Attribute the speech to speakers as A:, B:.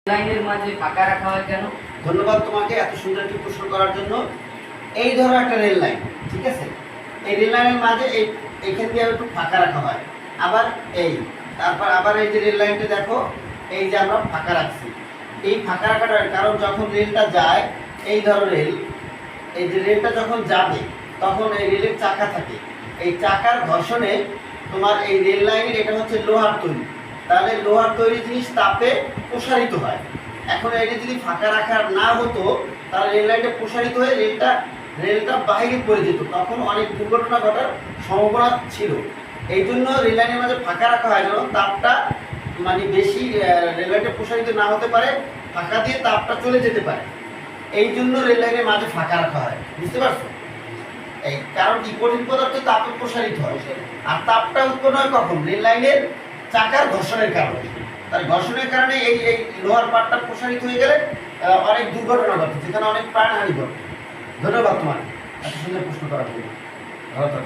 A: লাইনের মাঝে ফাঁকা রাখা হয় কেন?
B: ধন্যবাদ তোমাকে এত সুন্দর একটি প্রশ্ন করার জন্য। এই ধরো একটা রেল লাইন, ঠিক আছে? এই রেল লাইনের মাঝে এইখান দিয়ে একটু ফাঁকা রাখা হয়, আবার তারপর আবার এই যে রেল লাইনটা দেখো, এই যে আমরা ফাঁকা রাখছি। এই ফাঁকা রাখাটার কারণ যখন রেলটা যায়, এই ধরো রেল, এই যে রেলটা যখন যাবে তখন এই রেলের চাকা থাকে, এই চাকার ঘর্ষণে তোমার এই রেল লাইনের, এটা হচ্ছে লোহার তৈরি, তাহলে লোহার তৈরি জিনিস তাপে প্রসারিত হয়। এখন এটা যদি ফাঁকা রাখার না হতো তাহলে রেল লাইনটা প্রসারিত হয়ে রেলটা বাইরে পড়ে যেত, তখন অনেক দুর্ঘটনা ঘটার সম্ভাবনা ছিল। এই জন্য রেল লাইনের মাঝে ফাঁকা রাখা হয় যেন তাপটা মানে বেশি রেল লাইনটা প্রসারিত না হতে পারে, ফাঁকা দিয়ে তাপটা চলে যেতে পারে। এই জন্য রেল লাইনের মাঝে ফাঁকা রাখা হয়, বুঝতে পারছো? এই কারণ কি, কঠিন পদার্থ তাপে প্রসারিত হয়, আর তাপটা উৎপন্ন হয় কখন? রেল লাইনের চাকার ঘর্ষণের কারণে। তার ঘর্ষণের কারণে এই লোহার পাটটা প্রসারিত হয়ে গেলে অনেক দুর্ঘটনা ঘটে, যেখানে অনেক প্রাণহানি ঘটে। ধন্যবাদ তোমার এত সুন্দর প্রশ্ন করার জন্য। ভালো থাকো।